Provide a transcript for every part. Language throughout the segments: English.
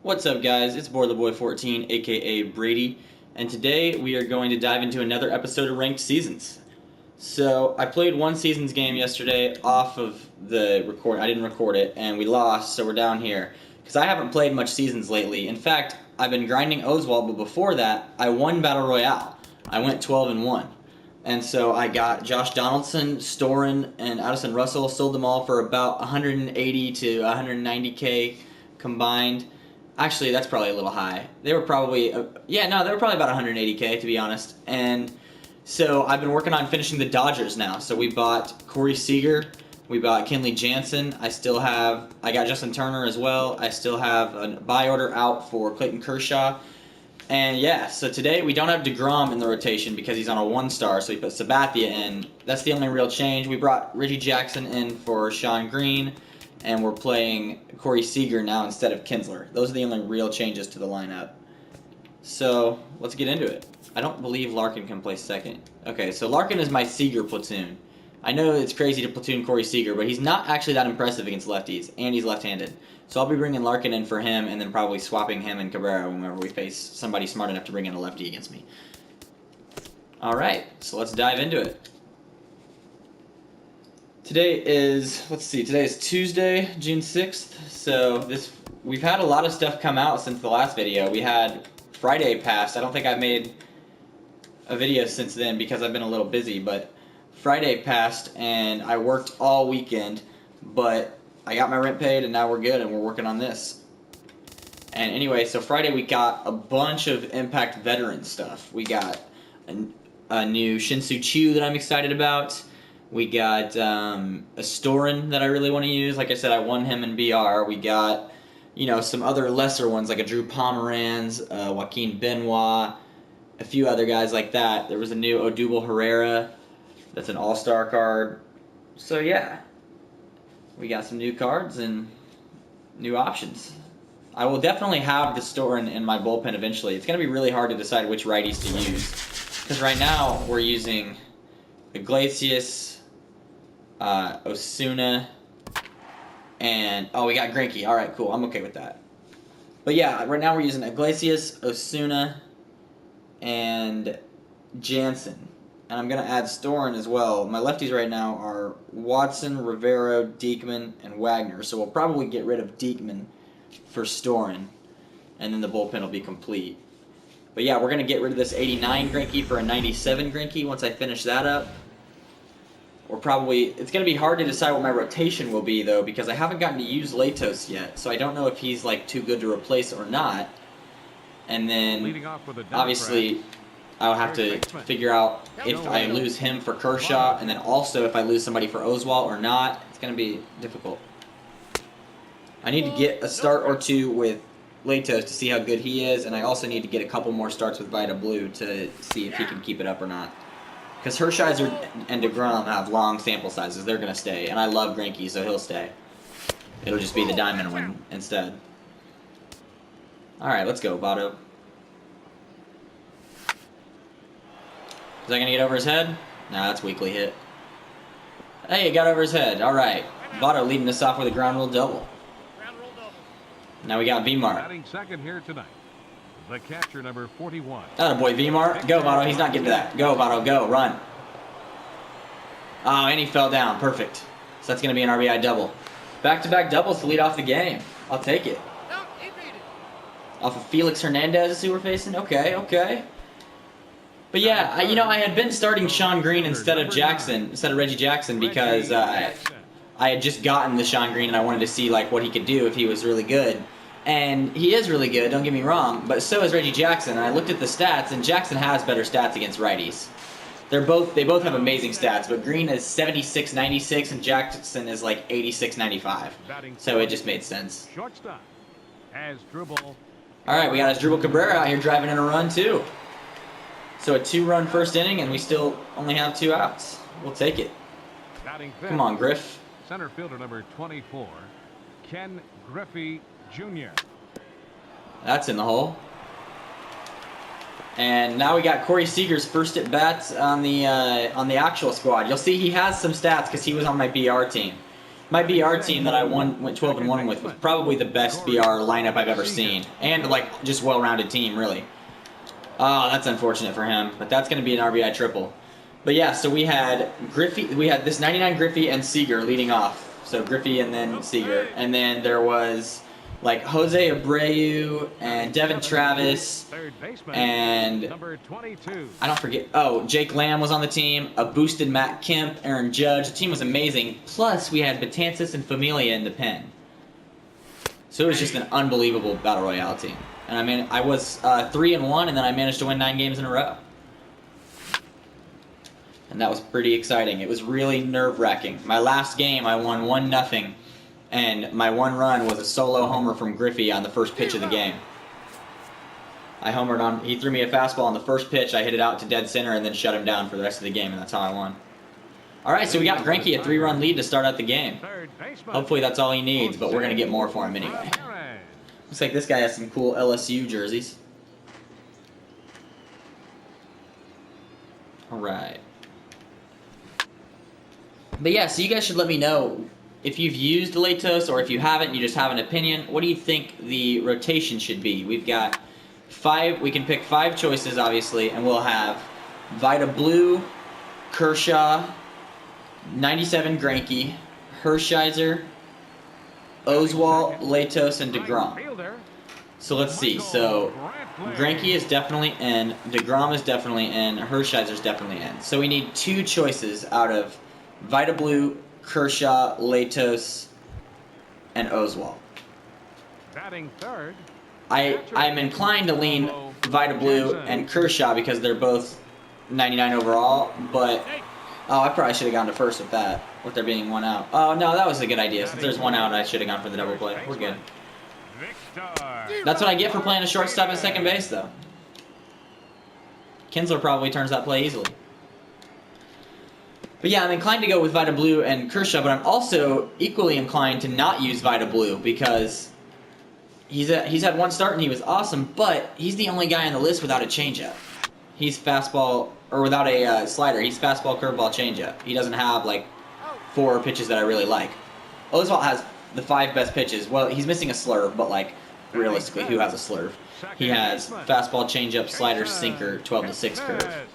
What's up, guys? It's BoardTheBoy14, aka Brady, and today we are going to dive into another episode of Ranked Seasons. So, I played one Seasons game yesterday off of the record. I didn't record it, and we lost, so we're down here. Because I haven't played much Seasons lately. In fact, I've been grinding Oswald, but before that, I won Battle Royale. I went 12-1. And so I got Josh Donaldson, Storen, and Addison Russell, sold them all for about 180 to 190k combined. Actually, that's probably a little high. They were probably, they were probably about 180k to be honest. And so I've been working on finishing the Dodgers now. So we bought Corey Seager, we bought Kenley Jansen. I got Justin Turner as well. I still have a buy order out for Clayton Kershaw. And yeah, so today we don't have DeGrom in the rotation because he's on a 1-star, so we put Sabathia in. That's the only real change. We brought Reggie Jackson in for Sean Green, and we're playing Corey Seager now instead of Kinsler. Those are the only real changes to the lineup. So let's get into it. I don't believe Larkin can play second. Okay, so Larkin is my Seager platoon. I know it's crazy to platoon Corey Seager, but he's not actually that impressive against lefties, and he's left-handed. So I'll be bringing Larkin in for him, and then probably swapping him and Cabrera whenever we face somebody smart enough to bring in a lefty against me. Alright, so let's dive into it. Today is Tuesday, June 6th, so we've had a lot of stuff come out since the last video. We had Friday passed. I don't think I've made a video since then because I've been a little busy, but Friday passed and I worked all weekend, but I got my rent paid and now we're good and we're working on this. And anyway, so Friday we got a bunch of Impact veteran stuff. We got a new Shin-Soo Choo that I'm excited about. We got a Storen that I really want to use. Like I said, I won him in BR. We got, some other lesser ones like a Drew Pomeranz, Joaquin Benoit, a few other guys like that. There was a new Odubel Herrera. That's an all-star card. So yeah, we got some new cards and new options. I will definitely have the Storen in my bullpen eventually. It's going to be really hard to decide which righties to use. Because right now we're using Iglesias, Osuna, and we got Greinke. All right, cool. I'm okay with that. But yeah, right now we're using Iglesias, Osuna, and Jansen. And I'm going to add Storen as well. My lefties right now are Watson, Rivero, Diekman, and Wagner. So we'll probably get rid of Diekman for Storen. And then the bullpen will be complete. But yeah, we're going to get rid of this 89 Greinke for a 97 Greinke once I finish that up. It's going to be hard to decide what my rotation will be, though, because I haven't gotten to use Latos yet. So I don't know if he's too good to replace or not. And then, obviously, I'll have to figure out if I lose him for Kershaw, and then also if I lose somebody for Oswalt or not. It's going to be difficult. I need to get a start or two with Latos to see how good he is, and I also need to get a couple more starts with Vita Blue to see if he can keep it up or not. Because Hershiser and DeGrom have long sample sizes. They're going to stay, and I love Greinke, so he'll stay. It'll just be the diamond one instead. Alright, let's go, Votto. Is that going to get over his head? Nah, that's weakly hit. Hey, it got over his head. All right. Votto leading us off with a ground rule double. Now we got Vmar. Batting second here tonight, the catcher number 41. Attaboy, Vmar. Go, Votto. He's not getting to that. Go, Votto. Go. Run. Oh, and he fell down. Perfect. So that's going to be an RBI double. Back-to-back doubles to lead off the game. I'll take it. Off of Felix Hernandez is who we're facing? Okay. But yeah, I had been starting Sean Green instead of Reggie Jackson, because I had just gotten the Sean Green and I wanted to see what he could do if he was really good. And he is really good, don't get me wrong, but so is Reggie Jackson. And I looked at the stats, and Jackson has better stats against righties. They both have amazing stats, but Green is 76-96 and Jackson is 86-95. So it just made sense. Shortstop as Dribble. All right, we got Asdrubal Cabrera out here driving in a run too. So a 2-run first inning, and we still only have 2 outs. We'll take it. Come on, Griff. Center fielder number 24, Ken Griffey Jr. That's in the hole. And now we got Corey Seager's first at bats on the actual squad. You'll see he has some stats because he was on my BR team. My BR team that I went 12-1 with was probably the best BR lineup I've ever seen, and like just well-rounded team, really. Oh, that's unfortunate for him, but that's going to be an RBI triple. But yeah, so we had this 99 Griffey and Seager leading off. So Griffey and then Seager, and then there was like Jose Abreu and Devin Travis and I don't forget. Oh, Jake Lamb was on the team. A boosted Matt Kemp, Aaron Judge. The team was amazing. Plus, we had Betances and Familia in the pen. So it was just an unbelievable Battle Royale team. And I mean, I was 3-1, and then I managed to win 9 games in a row. And that was pretty exciting. It was really nerve-wracking. My last game, I won 1-0. And my one run was a solo homer from Griffey on the first pitch of the game. I homered on, he threw me a fastball on the first pitch, I hit it out to dead center and then shut him down for the rest of the game, and that's how I won. Alright, so we got Greinke a 3-run lead to start out the game. Hopefully that's all he needs, but we're going to get more for him anyway. Looks like this guy has some cool LSU jerseys. Alright. But yeah, so you guys should let me know if you've used Latos, or if you haven't, you just have an opinion. What do you think the rotation should be? We've got 5, we can pick 5 choices, obviously, and we'll have Vida Blue, Kershaw, 97 Greinke, Hershiser, Oswalt, Latos, and DeGrom. So let's see. So Greinke is definitely in, DeGrom is definitely in, Hershiser's definitely in. So we need 2 choices out of Vida Blue, Kershaw, Latos, and Oswalt. Batting third. I'm inclined to lean Vida Blue and Kershaw because they're both 99 overall, but oh, I probably should have gone to first with that, with there being 1 out. Oh no, that was a good idea. Since there's 1 out, I should have gone for the double play. We're good. That's what I get for playing a shortstop at second base, though. Kinsler probably turns that play easily. But yeah, I'm inclined to go with Vida Blue and Kershaw, but I'm also equally inclined to not use Vida Blue because he's had 1 start and he was awesome, but he's the only guy on the list without a changeup. He's fastball, or without a slider. He's fastball, curveball, changeup. He doesn't have like 4 pitches that I really like. Oswalt has the 5 best pitches. Well, he's missing a slurve, but like realistically, who has a slurve? He has fastball, changeup, slider, sinker, 12-6 curve.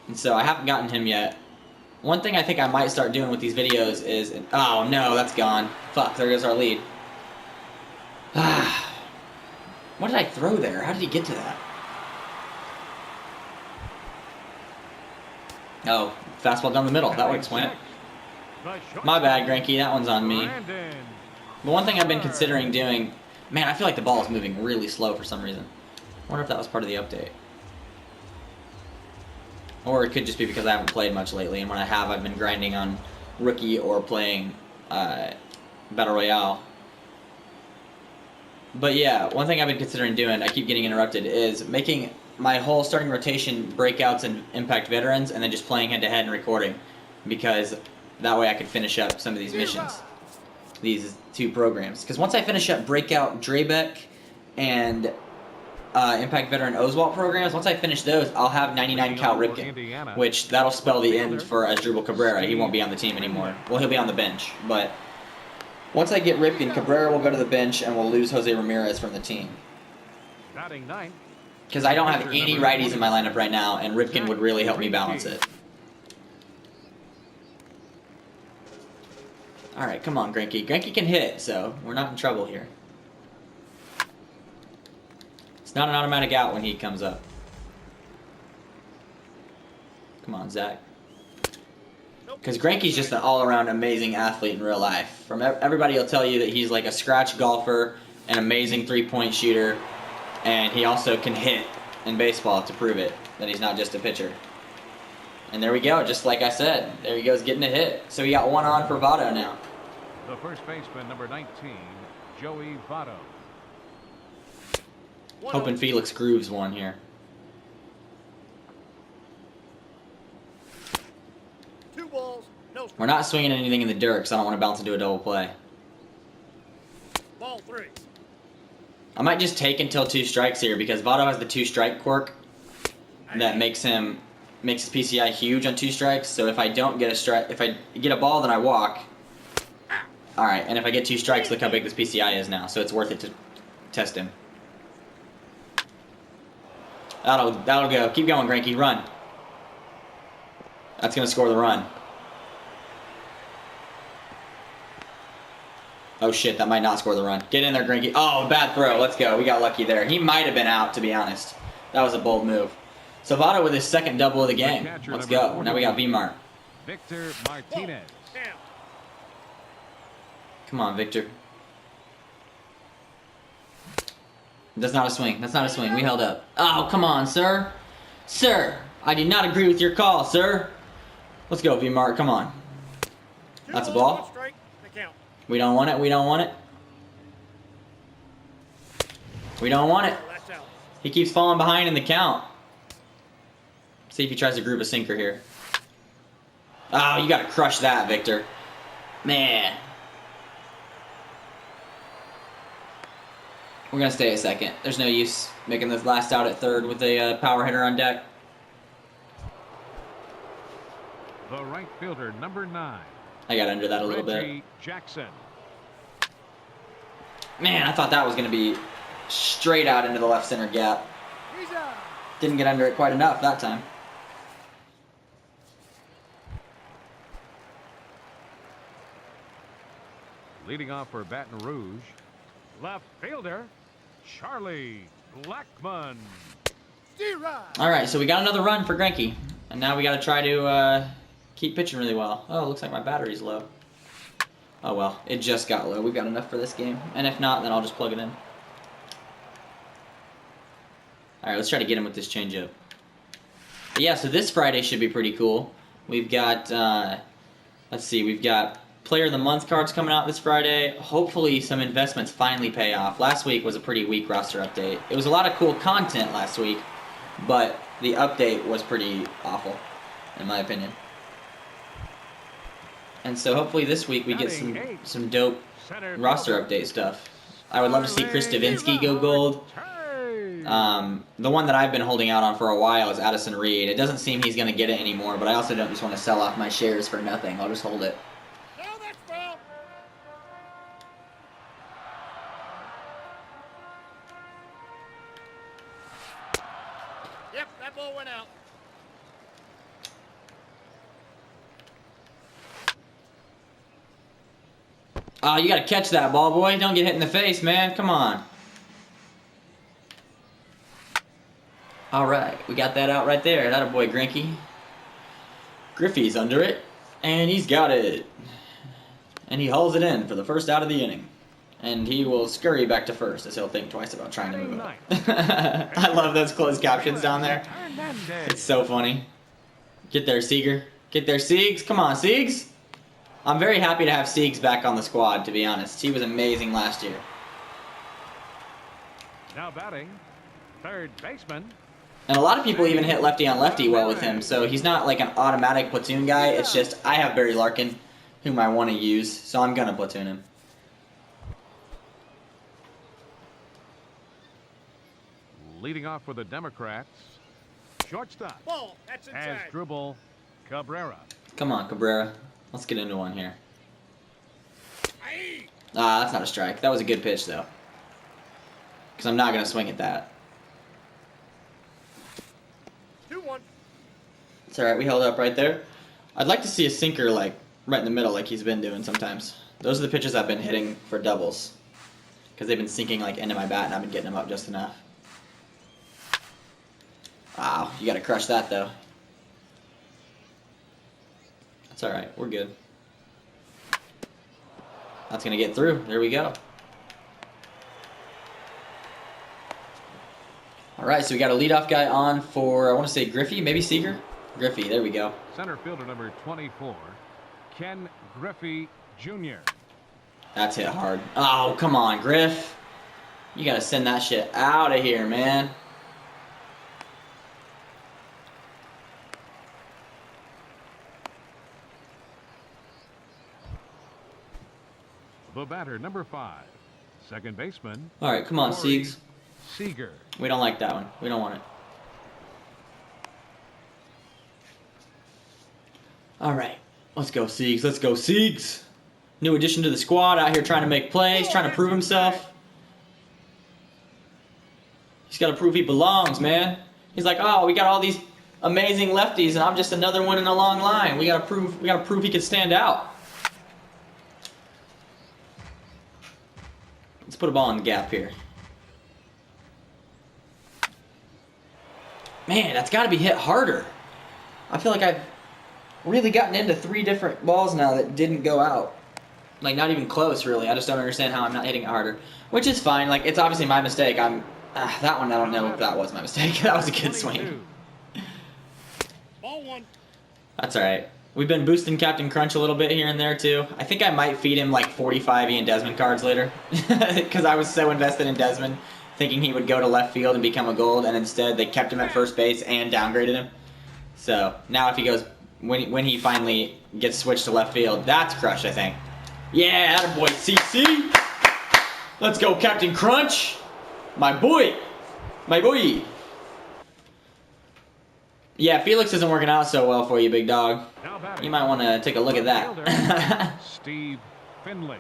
And so I haven't gotten him yet. One thing I think I might start doing with these videos is... Oh, no, that's gone. Fuck, there goes our lead. What did I throw there? How did he get to that? Oh, fastball down the middle. That would explain it. My bad, Greinke. That one's on me. But one thing I've been considering doing... Man, I feel like the ball is moving really slow for some reason. I wonder if that was part of the update. Or it could just be because I haven't played much lately, and when I have, I've been grinding on Rookie or playing Battle Royale. But yeah, one thing I've been considering doing, I keep getting interrupted, is making my whole starting rotation breakouts and impact veterans, and then just playing head-to-head and recording. Because that way I could finish up some of these missions. These 2 programs. Because once I finish up breakout Drabeck and... Impact Veteran Oswalt programs, once I finish those, I'll have 99 Cal Ripken, which that'll spell the end for Asdrubal Cabrera. He won't be on the team anymore. Well, he'll be on the bench, but once I get Ripken, Cabrera will go to the bench and we'll lose Jose Ramirez from the team. Because I don't have any righties in my lineup right now, and Ripken would really help me balance it. Alright, come on, Greinke. Greinke can hit, so we're not in trouble here. Not an automatic out when he comes up. Come on, Zach. Because Greinke's just an all-around amazing athlete in real life. From everybody will tell you that he's like a scratch golfer, an amazing three-point shooter, and he also can hit in baseball to prove it, that he's not just a pitcher. And there we go, just like I said. There he goes, getting a hit. So he got 1 on for Votto now. The first baseman, number 19, Joey Votto. Hoping Felix grooves one here. 2 balls, no strikes. We're not swinging anything in the dirt because I don't want to bounce into a double play. Ball 3. I might just take until 2 strikes here because Votto has the 2-strike quirk that makes his PCI huge on 2 strikes. So if I don't get a strike, if I get a ball, then I walk. All right, and if I get 2 strikes, look how big this PCI is now. So it's worth it to test him. That'll go. Keep going, Greinke. Run. That's gonna score the run. Oh shit, that might not score the run. Get in there, Greinke. Oh, bad throw. Let's go. We got lucky there. He might have been out, to be honest. That was a bold move. Salvato with his second double of the game. Let's go. Now we got V-Mart. Victor Martinez. Come on, Victor. That's not a swing. That's not a swing. We held up. Oh, come on, sir. Sir, I did not agree with your call, sir. Let's go, V-Mart. Come on. That's a ball. We don't want it. We don't want it. We don't want it. He keeps falling behind in the count. See if he tries to groove a sinker here. Oh, you got to crush that, Victor. Man. We're going to stay a second. There's no use making this last out at third with a power hitter on deck. The right fielder, number 9. I got under that a little bit. Jackson. Man, I thought that was going to be straight out into the left center gap. Didn't get under it quite enough that time. Leading off for Baton Rouge, left fielder, Charlie Blackmon. All right, so we got another run for Greinke. And now we got to try to keep pitching really well. Oh, it looks like my battery's low. Oh, well, it just got low. We've got enough for this game. And if not, then I'll just plug it in. All right, let's try to get him with this changeup. But yeah, so this Friday should be pretty cool. We've got, let's see, we've got Player of the Month cards coming out this Friday. Hopefully some investments finally pay off. Last week was a pretty weak roster update. It was a lot of cool content last week, but the update was pretty awful, in my opinion. And so hopefully this week we get some dope roster update stuff. I would love to see Chris Davinsky go gold. The one that I've been holding out on for a while is Addison Reed. It doesn't seem he's going to get it anymore, but I also don't just want to sell off my shares for nothing. I'll just hold it. Yep, that ball went out. Oh, you got to catch that ball, boy. Don't get hit in the face, man. Come on. All right, we got that out right there. That a boy, Greinke. Griffey's under it, and he's got it. And he hauls it in for the first out of the inning. And he will scurry back to first, as he'll think twice about trying to move up. I love those closed captions down there. It's so funny. Get there, Seager. Get there, Siegs. Come on, Siegs. I'm very happy to have Siegs back on the squad, to be honest. He was amazing last year. Now batting, third baseman. And a lot of people even hit lefty on lefty well with him, so he's not like an automatic platoon guy. It's just I have Barry Larkin, whom I want to use, so I'm going to platoon him. Leading off for the Democrats, shortstop. Ball, that's inside. Asdrubal Cabrera. Come on, Cabrera. Let's get into one here. Ah, that's not a strike. That was a good pitch, though. Because I'm not going to swing at that. 2-1. It's alright, we held up right there. I'd like to see a sinker, like, right in the middle like he's been doing sometimes. Those are the pitches I've been hitting for doubles. Because they've been sinking, like, into my bat, and I've been getting them up just enough. Wow, you got to crush that, though. That's alright, we're good. That's going to get through. There we go. Alright, so we got a leadoff guy on for, I want to say Griffey, maybe Seager? Griffey, there we go. Center fielder number 24, Ken Griffey Jr. That's hit hard. Oh, come on, Griff. You got to send that shit out of here, man. The batter, number 5, second baseman. All right, come on, Siegs. Seager. We don't like that one. We don't want it. All right, let's go, Siegs. Let's go, Siegs. New addition to the squad, out here trying to make plays, trying to prove himself. He's got to prove he belongs, man. He's like, oh, we got all these amazing lefties, and I'm just another one in a long line. We gotta prove he can stand out. Let's put a ball in the gap here. Man, that's got to be hit harder. I feel like I've really gotten into 3 different balls now that didn't go out. Like, not even close, really. I just don't understand how I'm not hitting it harder. Which is fine. Like, it's obviously my mistake. That one, I don't know if that was my mistake. That was a good swing. Ball 1. That's alright. We've been boosting Captain Crunch a little bit here and there, too. I think I might feed him, like, 45 Ian Desmond cards later. Because I was so invested in Desmond, thinking he would go to left field and become a gold, and instead they kept him at first base and downgraded him. So, now if he goes... When he finally gets switched to left field, that's Crush, I think. Yeah, attaboy, CC! Let's go, Captain Crunch! My boy! My boy! Yeah, Felix isn't working out so well for you, big dog. You might want to take a look at that. Steve Finley.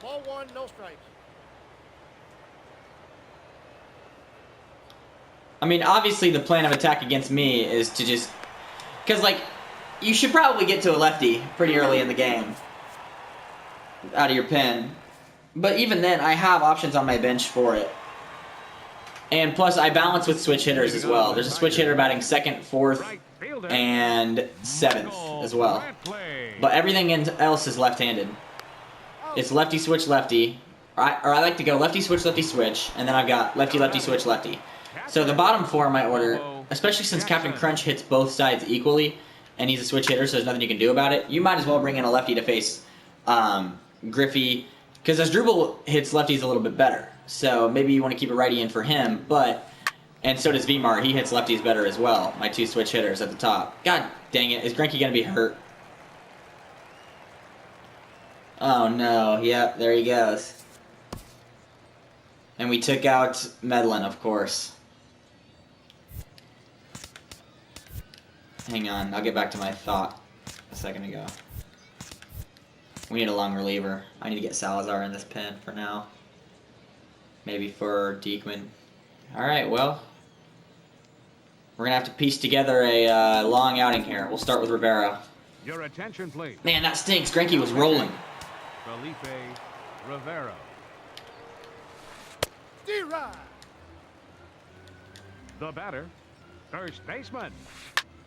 Ball 1, no strikes. I mean, obviously the plan of attack against me is to just... Because, like, you should probably get to a lefty pretty early in the game. Out of your pen. But even then, I have options on my bench for it. And plus, I balance with switch hitters as well. There's a switch hitter batting 2nd, 4th, and 7th as well. But everything else is left-handed. It's lefty, switch, lefty. Or I like to go lefty, switch, and then I've got lefty, lefty, switch, lefty. So the bottom 4 in my order, especially since Captain Crunch hits both sides equally, and he's a switch hitter, so there's nothing you can do about it, you might as well bring in a lefty to face Griffey, because Asdrubal hits lefties a little bit better. So maybe you want to keep a righty in for him, and so does Vmar. He hits lefties better as well, my 2 switch hitters at the top. God dang it, is Greinke going to be hurt? Oh no, yep, there he goes. And we took out Medlin, of course. Hang on, I'll get back to my thought a second ago. We need a long reliever. I need to get Salazar in this pen for now. Maybe for Diekman. Alright, well. We're going to have to piece together a long outing here. We'll start with Rivera. Your attention, please. Man, that stinks. Greinke was rolling. Felipe Rivera. D-Rod. The batter, first baseman,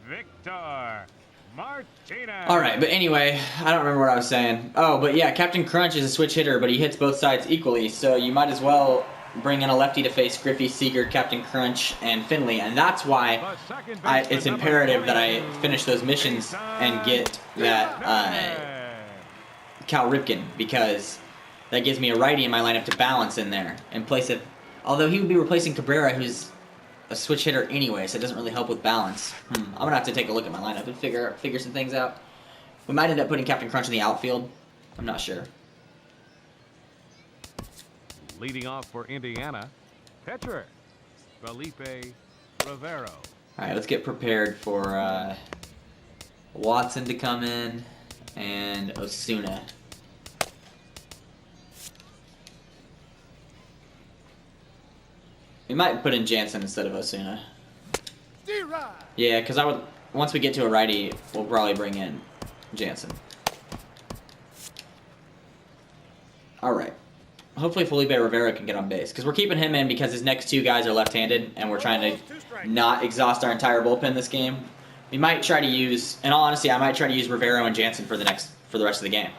Victor Martinez. Alright, but anyway, I don't remember what I was saying. Oh, but yeah, Captain Crunch is a switch hitter, but he hits both sides equally, so you might as well bring in a lefty to face Griffey, Seager, Captain Crunch, and Finley, and that's why it's imperative that I finish those missions and get that Cal Ripken, because that gives me a righty in my lineup to balance in there in place of... Although he would be replacing Cabrera, who's a switch hitter anyway, so it doesn't really help with balance. I'm going to have to take a look at my lineup and figure some things out. We might end up putting Captain Crunch in the outfield. I'm not sure. Leading off for Indiana, pitcher, Felipe Rivero. Alright, let's get prepared for Watson to come in and Osuna. We might put in Jansen instead of Osuna. Yeah, because once we get to a righty, we'll probably bring in Jansen. Alright. Hopefully Felipe Rivera can get on base, because we're keeping him in because his next 2 guys are left-handed, and we're trying to not exhaust our entire bullpen this game. We might try to use, in all honesty, I might try to use Rivero and Jansen for the rest of the game.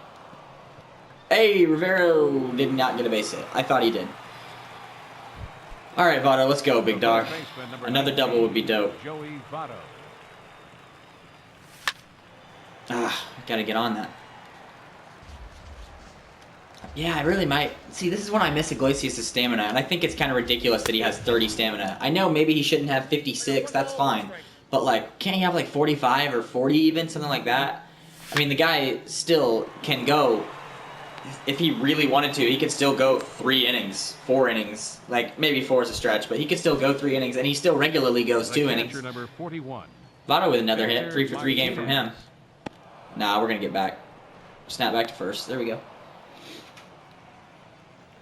Hey, Rivero did not get a base hit. I thought he did. Alright, Votto, let's go, big dog. Another double would be dope. I gotta get on that. Yeah, I really might. See, this is when I miss Iglesias' stamina, and I think it's kind of ridiculous that he has 30 stamina. I know maybe he shouldn't have 56, that's fine. But, like, can't he have, like, 45 or 40 even, something like that? I mean, the guy still can go, if he really wanted to, he could still go 3 innings, 4 innings. Like, maybe 4 is a stretch, but he could still go 3 innings, and he still regularly goes 2 innings. Number 41. Votto with another hit, 3 for 3 game from him. Nah, we're going to get back. Snap back to first. There we go.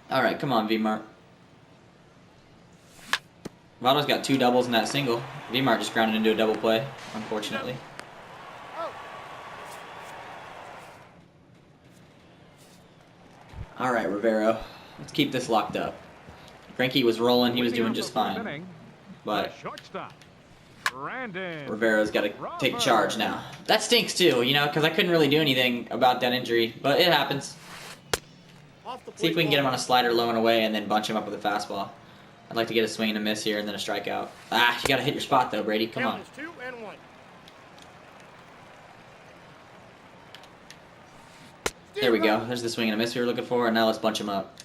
All right, come on, V-Mart. Votto's got 2 doubles in that single. V-Mart just grounded into a double play, unfortunately. All right, Rivero. Let's keep this locked up. Greinke was rolling. He was doing just fine. But Rivero's got to take charge now. That stinks, too, you know, because I couldn't really do anything about that injury. But it happens. See if we can get him on a slider low and away and then bunch him up with a fastball. I'd like to get a swing and a miss here and then a strikeout. Ah, you got to hit your spot, though, Brady. Come on. 2-1. There we go. There's the swing and a miss we were looking for, and now let's bunch him up.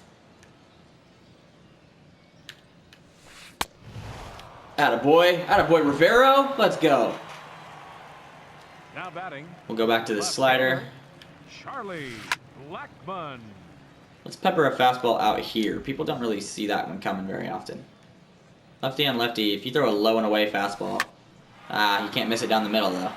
Attaboy. Attaboy Rivero. Let's go. Now batting. We'll go back to the slider. Charlie Blackmon. Let's pepper a fastball out here. People don't really see that one coming very often. Lefty on lefty. If you throw a low and away fastball, you can't miss it down the middle, though.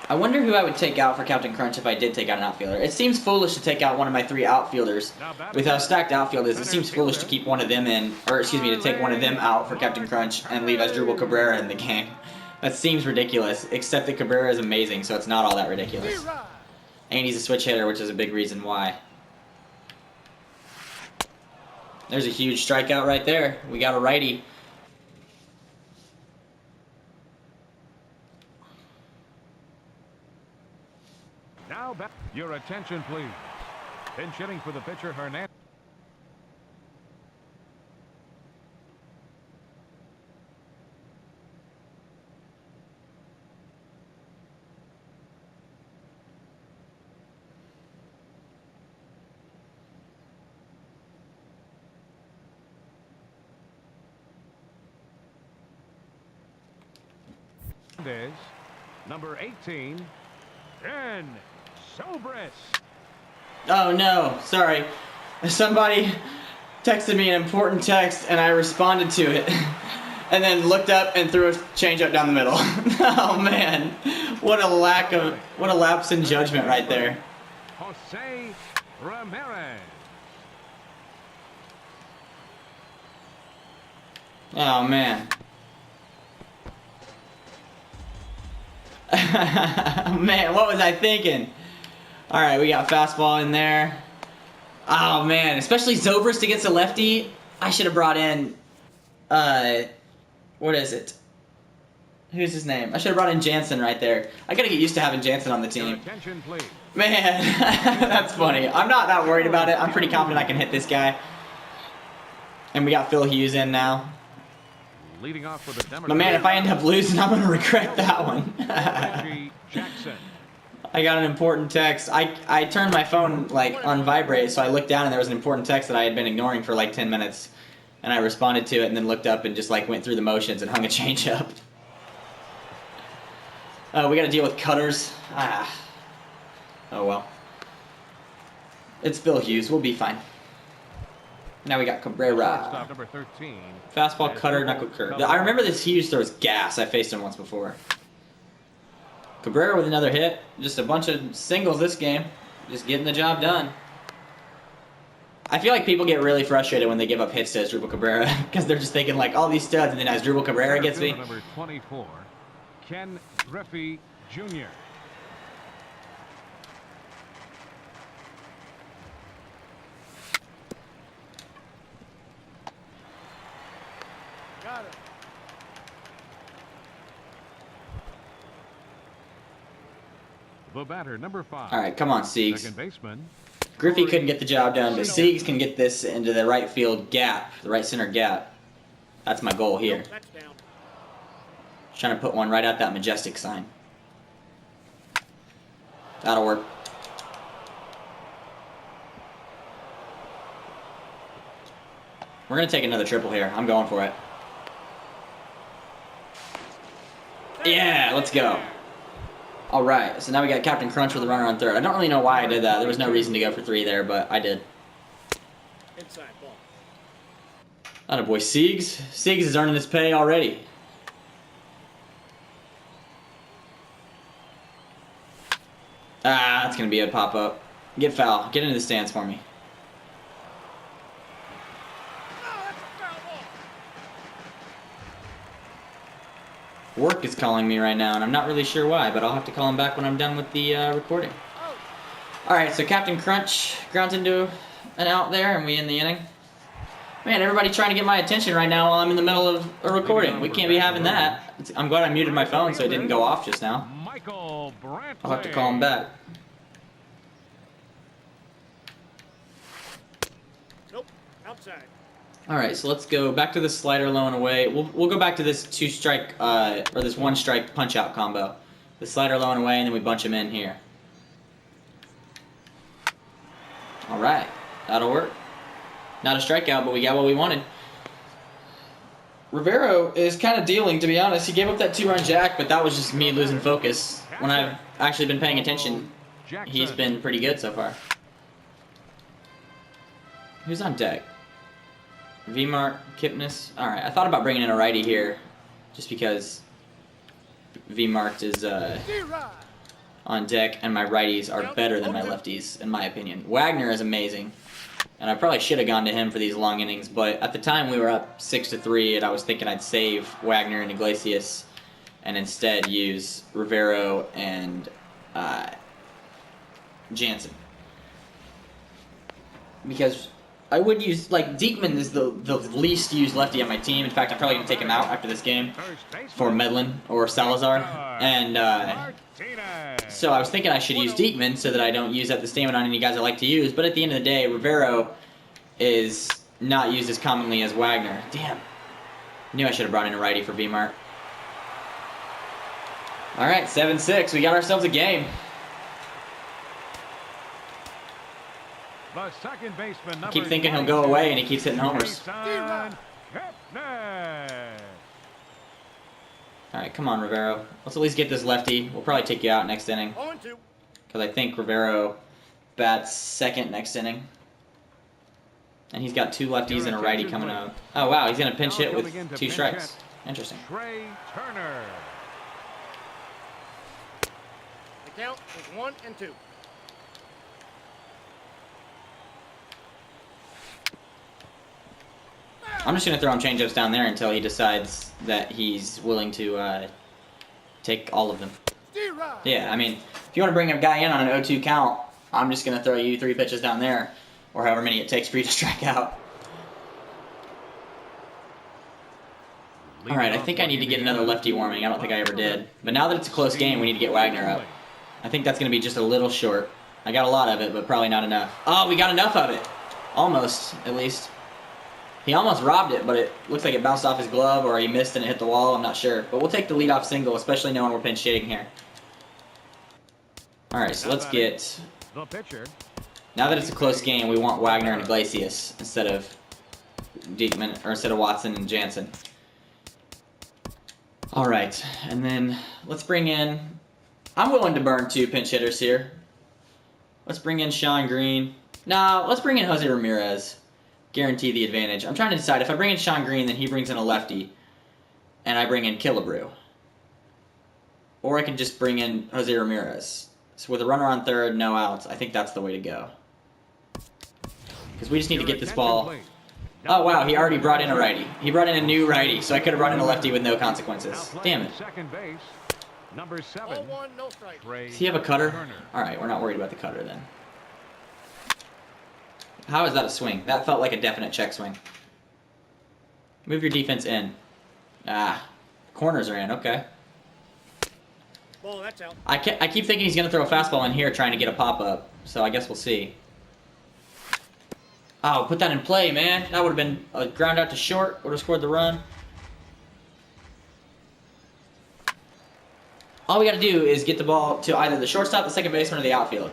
I wonder who I would take out for Captain Crunch if I did take out an outfielder. It seems foolish to take out one of my 3 outfielders. With how stacked outfield is, it seems foolish to keep one of them in, or excuse me, to take one of them out for Captain Crunch and leave Asdrubal Cabrera in the game. That seems ridiculous, except that Cabrera is amazing, so it's not all that ridiculous. And he's a switch hitter, which is a big reason why. There's a huge strikeout right there. We got a righty. Now back. Your attention, please. Pinch hitting for the pitcher, Hernandez. Number 18, Dan Zobrist. Oh no, sorry. Somebody texted me an important text and I responded to it. And then looked up and threw a changeup down the middle. Oh man. What a lapse in judgment right there. Jose Ramirez. Oh man. Man, what was I thinking? Alright, we got fastball in there. Oh man, especially Zobrist against a lefty. I should have brought in what is it? Who's his name? I should have brought in Jansen right there. I gotta get used to having Jansen on the team. Attention, please. Man, that's funny. I'm not that worried about it. I'm pretty confident I can hit this guy. And we got Phil Hughes in now. Leading off with the But man, if I end up losing, I'm gonna regret that one. Jackson. I got an important text. I turned my phone like on vibrate, so I looked down and there was an important text that I had been ignoring for like 10 minutes. And I responded to it and then looked up and just like went through the motions and hung a changeup. We gotta deal with cutters. Oh well. It's Phil Hughes. We'll be fine. Now we got Cabrera. Stop number 13. Fastball, cutter, knuckle curve. I remember this Hughes throws gas. I faced him once before. Cabrera with another hit. Just a bunch of singles this game. Just getting the job done. I feel like people get really frustrated when they give up hits to Asdrubal Cabrera because they're just thinking like all these studs, and then Asdrubal Cabrera gets me. Number 24, Ken Griffey Jr. Got it. The batter, number 5. All right, come on, Siegs. Second baseman. Griffey couldn't get the job done, but Siegs can get this into the right field gap, the right center gap. That's my goal here. That's down. Trying to put one right at that majestic sign. That'll work. We're going to take another triple here. I'm going for it. Yeah, let's go. All right, so now we got Captain Crunch with a runner on third. I don't really know why I did that. There was no reason to go for 3 there, but I did. Inside ball. Attaboy Siegs. Siegs is earning his pay already. Ah, that's going to be a pop-up. Get foul. Get into the stands for me. Oh, that's a foul ball. Work is calling me right now, and I'm not really sure why, but I'll have to call him back when I'm done with the recording. Oh, Alright, so Captain Crunch grounds into an out there, and we end the inning. Man, everybody trying to get my attention right now while I'm in the middle of a recording. We can't be having that. I'm glad I muted my phone so it didn't go off just now. Michael Brantley. I'll have to call him back. nope. Outside. Alright, so let's go back to the slider low and away. We'll go back to this two-strike, or this one-strike punch-out combo. The slider low and away, and then we bunch him in here. Alright, that'll work. Not a strikeout, but we got what we wanted. Rivero is kind of dealing, to be honest. He gave up that 2-run jack, but that was just me losing focus. When I've actually been paying attention, he's been pretty good so far. Who's on deck? V-Mart, Kipnis. Alright, I thought about bringing in a righty here, just because V-Mart is D-Rod. on deck, and my righties are better than my lefties, in my opinion. Wagner is amazing, and I probably should have gone to him for these long innings, but at the time we were up 6-3, and I was thinking I'd save Wagner and Iglesias, and instead use Rivero and Jansen. Because I would use, like, Diekman is the least used lefty on my team. In fact, I'm probably going to take him out after this game for Medlin or Salazar. And so I was thinking I should use Diekman so that I don't use up the stamina on any guys I like to use. But at the end of the day, Rivero is not used as commonly as Wagner. Damn. Knew I should have brought in a righty for V-Mart. All right, 7-6. We got ourselves a game. The second baseman, I keep thinking he'll go away, and he keeps hitting homers. All Alright, come on, Rivero. Let's at least get this lefty. We'll probably take you out next inning. 0-2. Because I think Rivero bats second next inning. And he's got 2 lefties and a righty coming up. Oh, wow, he's going to pinch hit with 2 strikes. Interesting. Trey Turner. The count is 1-2. I'm just going to throw him changeups down there until he decides that he's willing to take all of them. D-Rod. Yeah, I mean, if you want to bring a guy in on an 0-2 count, I'm just going to throw you 3 pitches down there, or however many it takes for you to strike out. Alright, I think I need to get another lefty warming. I don't think I ever did. But now that it's a close game, we need to get Wagner up. I think that's going to be just a little short. I got a lot of it, but probably not enough. Oh, we got enough of it. Almost, at least. He almost robbed it, but it looks like it bounced off his glove, or he missed and it hit the wall. I'm not sure. But we'll take the leadoff single, especially knowing we're pinch hitting here. Alright, so let's get... The pitcher. Now that it's a close game, we want Wagner and Iglesias instead of Diekman, or instead of Watson and Jansen. Alright, and then let's bring in... I'm willing to burn 2 pinch hitters here. Let's bring in Sean Green. No, let's bring in Jose Ramirez. Guarantee the advantage. I'm trying to decide. If I bring in Sean Green, then he brings in a lefty. And I bring in Killebrew. Or I can just bring in Jose Ramirez. So with a runner on third, no outs, I think that's the way to go. Because we just need to get this ball... Oh, wow, he already brought in a righty. He brought in a new righty, so I could have brought in a lefty with no consequences. Damn it. Second base, number 7. 0-1, no strike. Does he have a cutter? Alright, we're not worried about the cutter then. How is that a swing? That felt like a definite check swing. Move your defense in. Ah, corners are in, okay. Ball, that's out. I keep thinking he's going to throw a fastball in here trying to get a pop-up, so I guess we'll see. Oh, put that in play, man. That would have been a ground out to short, would have scored the run. All we got to do is get the ball to either the shortstop, the second baseman, or the outfield.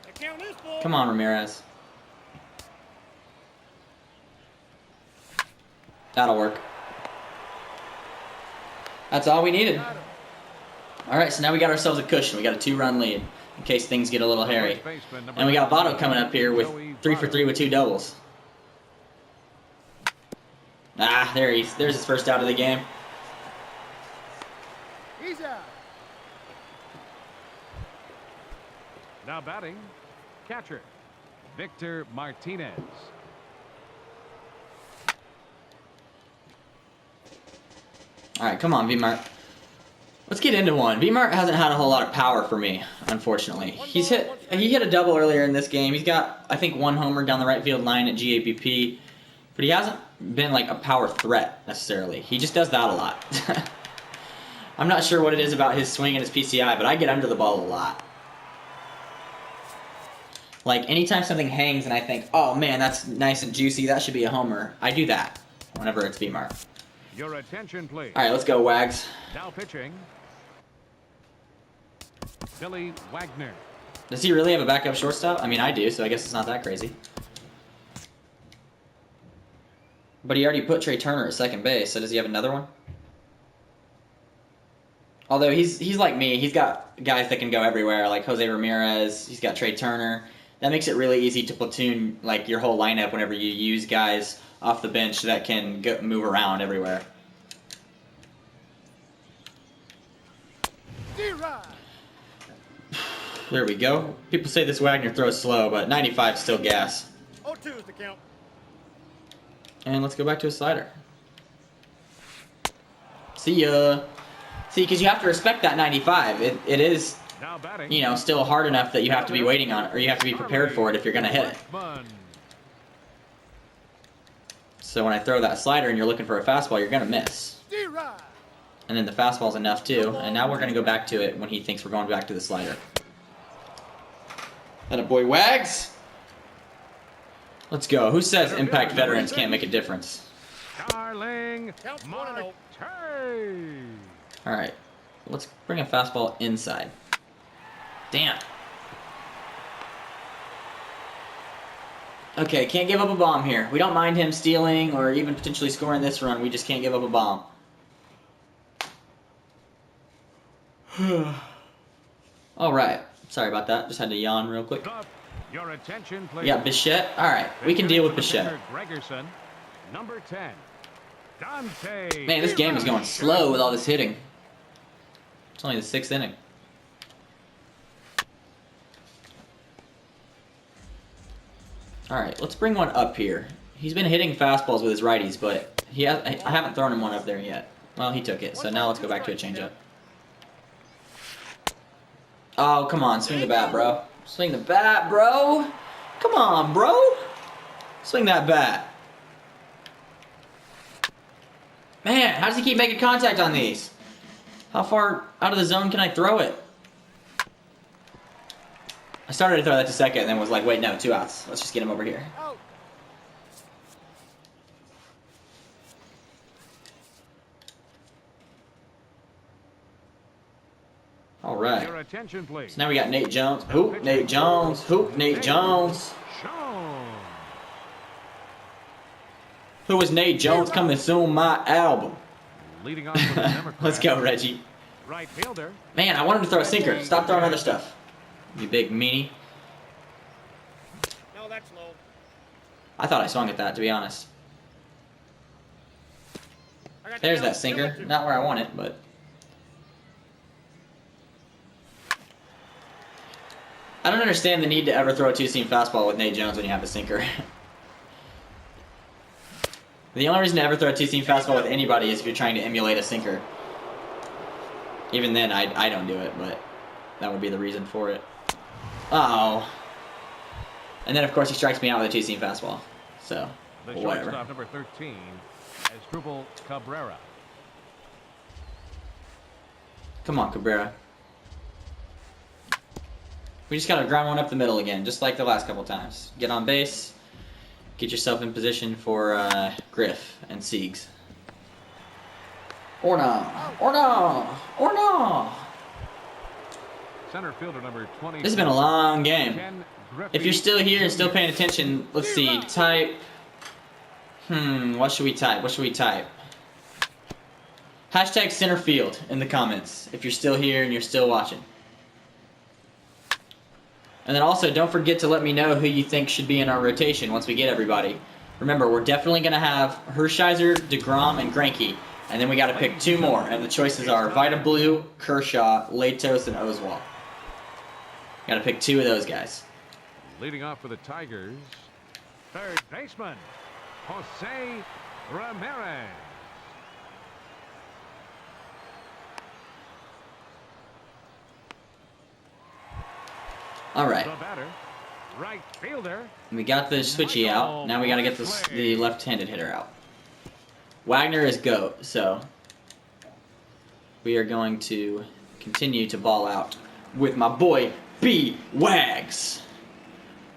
The count is full. Come on, Ramirez. That'll work. That's all we needed. All right, so now we got ourselves a cushion. We got a 2-run lead in case things get a little hairy. And we got Votto coming up here with 3 for 3 with 2 doubles. Ah, there's his first out of the game. He's out. Now batting, catcher, Victor Martinez. All right, come on, V-Mart. Let's get into one. V-Mart hasn't had a whole lot of power for me, unfortunately. He hit a double earlier in this game. He's got, I think, 1 homer down the right field line at GAPP, but he hasn't been like a power threat necessarily. He just does that a lot. I'm not sure what it is about his swing and his PCI, but I get under the ball a lot. Like, anytime something hangs and I think, oh man, that's nice and juicy, that should be a homer, I do that whenever it's V-Mart. Your attention, please. All right, let's go, Wags. Now pitching, Billy Wagner. Does he really have a backup shortstop? I mean, I do, so I guess it's not that crazy. But he already put Trey Turner at second base, so does he have another one? Although he's like me, he's got guys that can go everywhere, like Jose Ramirez, he's got Trey Turner. That makes it really easy to platoon like your whole lineup whenever you use guys off the bench that can move around everywhere. There we go. People say this Wagner throws slow, but 95 is still gas. 0-2 is the count. And let's go back to a slider. See ya. See, because you have to respect that 95. It is, you know, still hard enough that you have to be waiting on it, or you have to be prepared for it if you're going to hit it. So when I throw that slider and you're looking for a fastball, you're going to miss. And then the fastball's enough too. And now we're going to go back to it when he thinks we're going back to the slider. That a boy, Wags. Let's go. Who says impact veterans can't make a difference? Darling Marte. All right, let's bring a fastball inside. Damn. Okay, can't give up a bomb here. We don't mind him stealing or even potentially scoring this run. We just can't give up a bomb. All right. Sorry about that. Just had to yawn real quick. Your attention, please. Yeah, Bichette. All right, we can deal with Bichette. Gregerson, number 10. Dante. Man, this game is going slow with all this hitting. It's only the 6th inning. All right, let's bring one up here. He's been hitting fastballs with his righties, but I haven't thrown him one up there yet. Well, he took it, so now let's go back to a changeup. Oh, come on, swing the bat, bro. Swing the bat, bro. Come on, bro. Swing that bat. Man, how does he keep making contact on these? How far out of the zone can I throw it? I started to throw that to second and then was like, wait, no, 2 outs. Let's just get him over here. All right. Your attention, please. So now we got Nate Jones. Hoop, Nate Jones. Hoop, Nate Jones. Who was Nate Jones coming soon? My album. Leading off with the Democrat. Let's go, Reggie. Right fielder. Man, I wanted to throw a sinker. Stop throwing other stuff. You big meanie. No, that's low. I thought I swung at that, to be honest. There's that sinker. Not where I want it, but... I don't understand the need to ever throw a 2-seam fastball with Nate Jones when you have a sinker. The only reason to ever throw a 2-seam fastball with anybody is if you're trying to emulate a sinker. Even then, I don't do it, but that would be the reason for it. Uh-oh. And then, of course, he strikes me out with a 2-seam fastball. So, the whatever. Shortstop, number 13, Asdrubal Cabrera. Come on, Cabrera. We just got to ground one up the middle again, just like the last couple times. Get on base. Get yourself in position for Griff and Siegs. Or no. Or no. Or no. Center fielder number 20. This has been a long game. If you're still here and still paying attention, let's see. Type. What should we type? What should we type? Hashtag center field in the comments if you're still here and you're still watching. And then also, don't forget to let me know who you think should be in our rotation once we get everybody. Remember, we're definitely going to have Hershiser, DeGrom, and Greinke. And then we got to pick 2 more. And the choices are Vita Blue, Kershaw, Latos, and Oswalt. Got to pick 2 of those guys. Leading off for the Tigers, third baseman, Jose Ramirez. All right. The batter, right fielder. We got the switchy out. Now we got to get the left-handed hitter out. Wagner is GOAT, so we are going to continue to ball out with my boy B. Wags.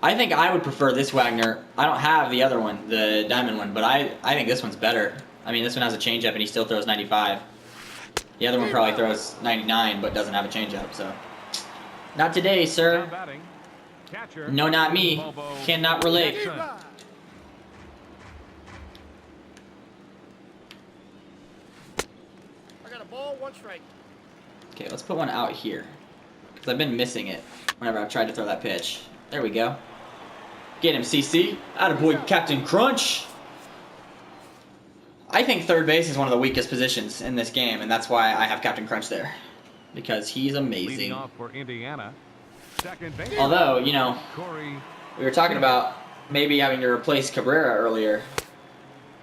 I think I would prefer this Wagner. I don't have the other one, the diamond one, but I think this one's better. I mean, this one has a changeup and he still throws 95. The other one probably throws 99 but doesn't have a changeup, so. Not today, sir. No, not me. Cannot relate. I got a ball, 1 strike. Okay, let's put one out here. Because I've been missing it whenever I've tried to throw that pitch. There we go. Get him, CC. Attaboy, Captain Crunch. I think third base is one of the weakest positions in this game, and that's why I have Captain Crunch there. Because he's amazing. Leading off for Indiana, second base. Although, you know, Corey, we were talking about maybe having to replace Cabrera earlier.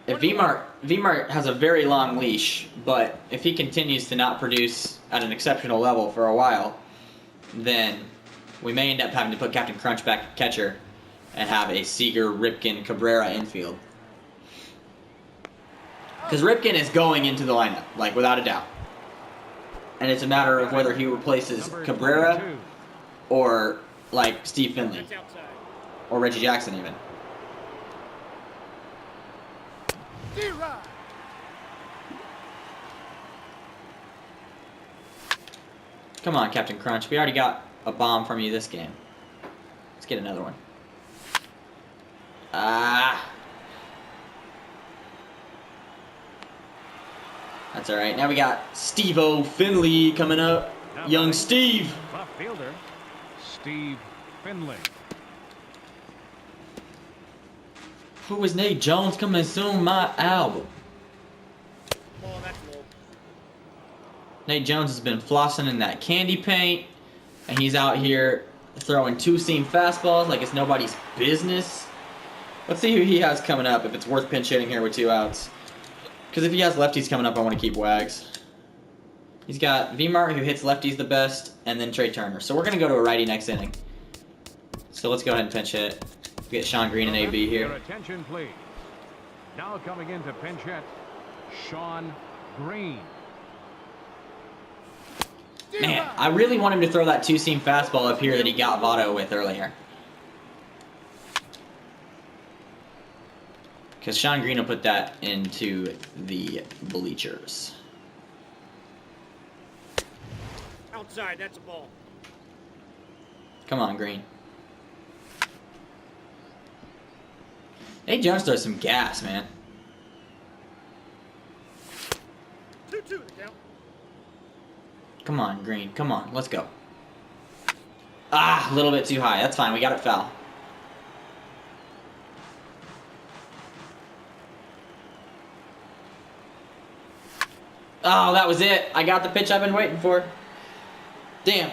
If Vmart has a very long leash, but if he continues to not produce at an exceptional level for a while, then we may end up having to put Captain Crunch back at catcher and have a Seager, Ripken, Cabrera infield. Because Ripken is going into the lineup, like without a doubt. And it's a matter of whether he replaces Cabrera or like Steve Finley That's outside. or Reggie Jackson even. D-Rod. Come on, Captain Crunch. We already got a bomb from you this game. Let's get another one. Ah. That's alright. Now we got Steve-O Finley coming up. Young Steve. left fielder, Steve Finley. Who is Nate Jones coming soon? My album. Ball, that's low. Nate Jones has been flossing in that candy paint, and he's out here throwing 2-seam fastballs like it's nobody's business. Let's see who he has coming up, if it's worth pinch hitting here with 2 outs. Because if he has lefties coming up, I want to keep Wags. He's got Vmart, who hits lefties the best, and then Trey Turner. So we're going to go to a righty next inning. So let's go ahead and pinch hit. Get Sean Green and AB Your here. attention, please. Now coming into pinch hit, Sean Green. Man, I really want him to throw that 2-seam fastball up here that he got Votto with earlier. Because Sean Green will put that into the bleachers. Outside, that's a ball. Come on, Green. Hey, Jones throws some gas, man. 2-2 the count. Come on, Green. Come on. Let's go. Ah, a little bit too high. That's fine. We got it foul. Oh, that was it. I got the pitch I've been waiting for. Damn.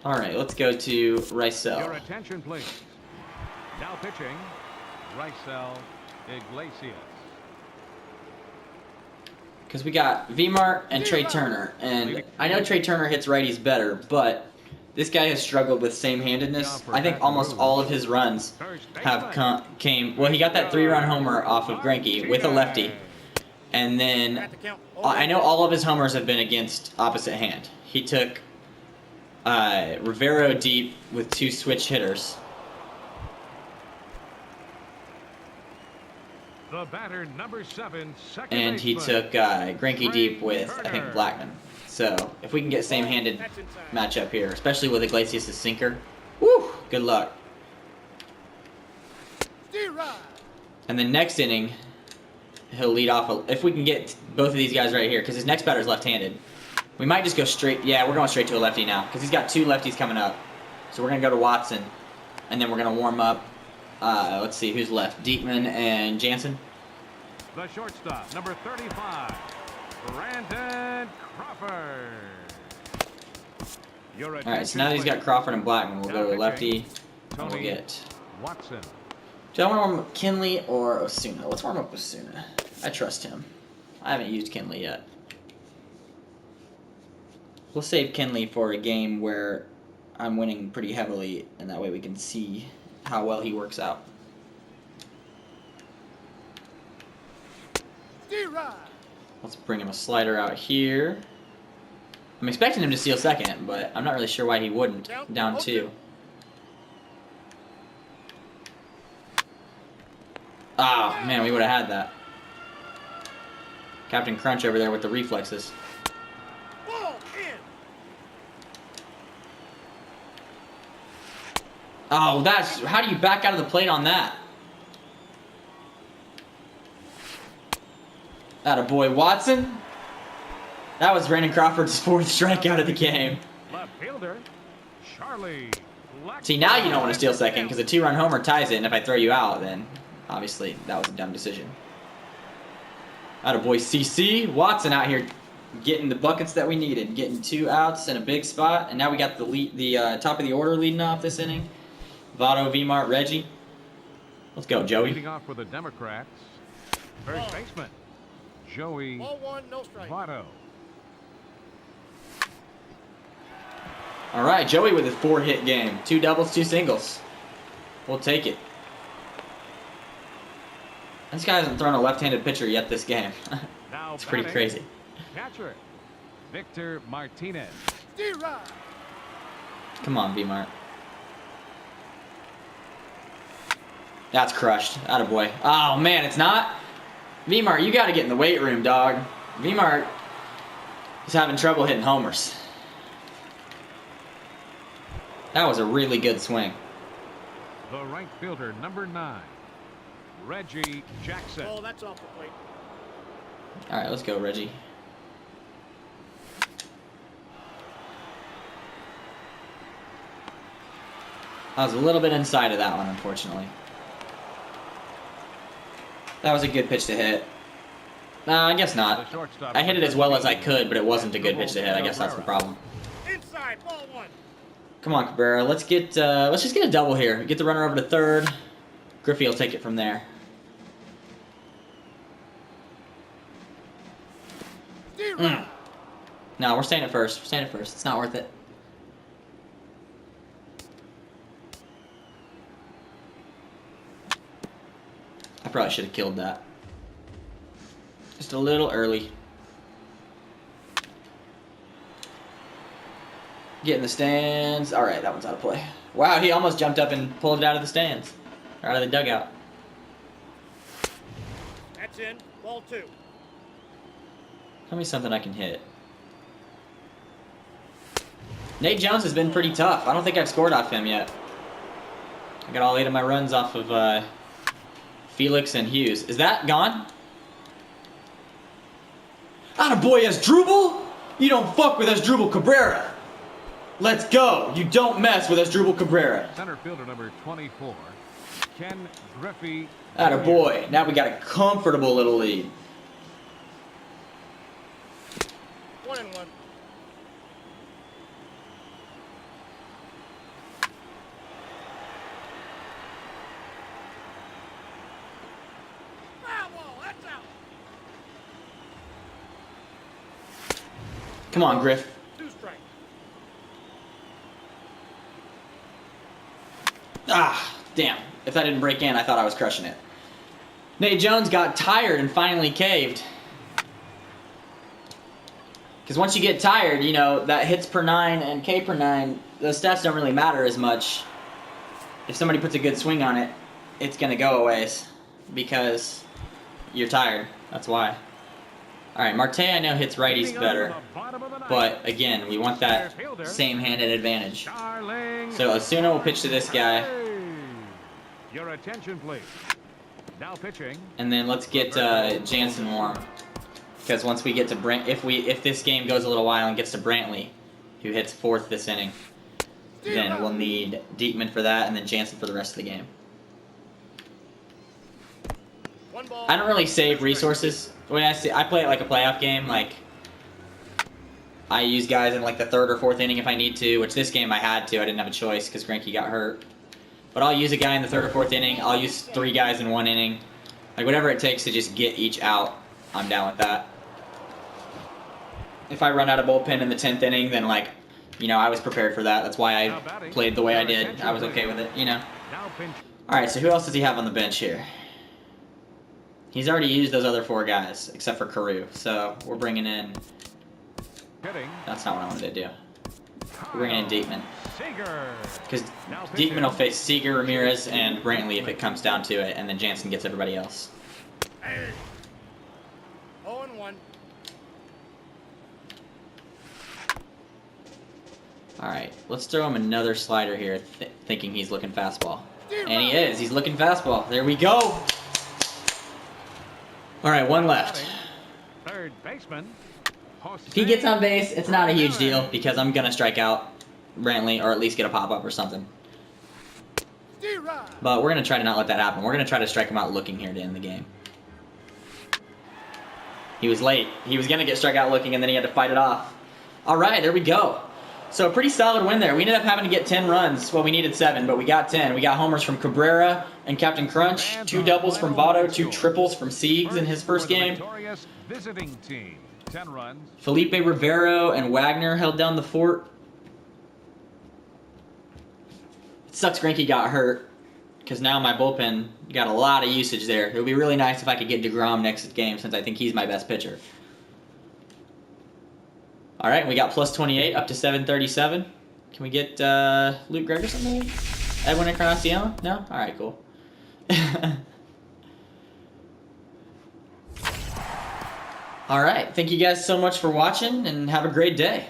All right, let's go to Your Rysel. attention, please. Now pitching, Rysel Iglesias. Because we got Vmart and Trey Turner. And I know Trey Turner hits righties better, but this guy has struggled with same-handedness. I think almost all of his runs have came... Well, he got that 3-run homer off of Greinke with a lefty. And then At the count. I know all of his homers have been against opposite hand. He took Rivero deep with 2 switch hitters. The batter, number 7, second And he baseman, took Greinke deep with, I think, Turner. Blackman. So if we can get same-handed That's inside. matchup here, especially with Iglesias' sinker, woo, good luck. D-Rod. And then next inning, he'll lead off. If we can get both of these guys right here, because his next batter's left-handed. We might just go straight. Yeah, we're going straight to a lefty now, because he's got 2 lefties coming up. So we're going to go to Watson, and then we're going to warm up. Let's see, who's left? Diekman and Jansen. The shortstop, number 35, Brandon Crawford. All right, so now that he's got Crawford and Blackman, we'll go to lefty, and we'll get Watson. Do I want to warm up Kinley or Osuna? Let's warm up Osuna. I trust him. I haven't used Kinley yet. We'll save Kinley for a game where I'm winning pretty heavily, and that way we can see how well he works out. D-Rod. Let's bring him a slider out here. I'm expecting him to steal second, but I'm not really sure why he wouldn't. Down 2. Oh, man, we would have had that. Captain Crunch over there with the reflexes. Ball in. Oh, that's... How do you back out of the plate on that? Attaboy, Watson. That was Brandon Crawford's 4th strikeout of the game. Left fielder, Charlie. See, now you don't want to steal second because a 2-run homer ties it, and if I throw you out, then obviously that was a dumb decision. Attaboy, CC. Watson out here getting the buckets that we needed, getting 2 outs in a big spot, and now we got the top of the order leading off this inning. Votto, Vmart, Reggie. Let's go, Joey. Leading off for the Democrats, first baseman, Joey Ball 1, no strike. Votto. All right, Joey with a 4-hit game. 2 doubles, 2 singles. We'll take it. This guy hasn't thrown a left-handed pitcher yet this game. It's pretty batting, crazy. Catcher, Victor Martinez. D-Rod. Come on, Vmart. That's crushed. Attaboy. Oh, man, it's not? Vmart, you got to get in the weight room, dog. Vmart is having trouble hitting homers. That was a really good swing. The right fielder, number 9, Reggie Jackson. Ball, that's off the plate. All right, let's go, Reggie. I was a little bit inside of that one, unfortunately. That was a good pitch to hit. No, I guess not. I hit it as well as I could, but it wasn't a good pitch to hit. I guess that's the problem. Inside, ball 1. Come on, Cabrera. Let's just get a double here. Get the runner over to third. Griffey will take it from there. No, we're staying at first. We're staying at first. It's not worth it. I probably should have killed that. Just a little early. Get in the stands. All right, that one's out of play. Wow, he almost jumped up and pulled it out of the stands. Or out of the dugout. That's in. Ball 2. Tell me something I can hit. Nate Jones has been pretty tough. I don't think I've scored off him yet. I got all 8 of my runs off of Felix and Hughes. Is that gone? Attaboy, Asdrubal? You don't fuck with Asdrubal Cabrera. Let's go. You don't mess with Asdrubal Cabrera. Center fielder, number 24, Ken Griffey. Attaboy. Now we got a comfortable little lead. 1-1. Foul ball, that's out. Come on, Griff. 2 strikes. Ah, damn. If that didn't break in, I thought I was crushing it. Nate Jones got tired and finally caved. Because once you get tired, you know, that hits per 9 and K per 9, those stats don't really matter as much. If somebody puts a good swing on it, it's going to go a ways. Because you're tired. That's why. All right, Marte I know hits righties better, but again, we want that same-handed advantage. So Osuna will pitch to this guy. Your attention, please. Now pitching. And then let's get Jansen warm, because once we get to if this game goes a little while and gets to Brantley, who hits 4th this inning, then we'll need Diekman for that, and then Jansen for the rest of the game. I don't really save resources. The way I play it like a playoff game. Like, I use guys in like the 3rd or 4th inning if I need to, which this game I had to. I didn't have a choice because Greinke got hurt. But I'll use a guy in the 3rd or 4th inning. I'll use 3 guys in 1 inning. Like, whatever it takes to just get each out, I'm down with that. If I run out of bullpen in the 10th inning, then, like, you know, I was prepared for that. That's why I played the way I did. I was okay with it, you know. Alright, so who else does he have on the bench here? He's already used those other 4 guys, except for Carew. So, we're bringing in... That's not what I wanted to do. We're bringing in Diekman. Because Diekman will face Seager, Ramirez, and Brantley if it comes down to it, and then Jansen gets everybody else. 0-1. Alright, let's throw him another slider here, thinking he's looking fastball. And he is. He's looking fastball. There we go! Alright, 1 left. Third baseman. If he gets on base, it's not a huge deal, because I'm going to strike out Brantley, or at least get a pop-up or something. But we're going to try to not let that happen. We're going to try to strike him out looking here to end the game. He was late. He was going to get struck out looking, and then he had to fight it off. Alright, there we go. So a pretty solid win there. We ended up having to get 10 runs. Well, we needed 7, but we got 10. We got homers from Cabrera and Captain Crunch, 2 doubles from Votto, 2 triples from Siegs in his first game. Visiting team, 10 runs. Felipe Rivero and Wagner held down the fort. It sucks Greinke got hurt, because now my bullpen got a lot of usage there. It would be really nice if I could get DeGrom next game, since I think he's my best pitcher. All right, we got plus 28 up to 737. Can we get Luke Gregerson maybe? Edwin Encarnacion? No? All right, cool. All right, thank you guys so much for watching, and have a great day.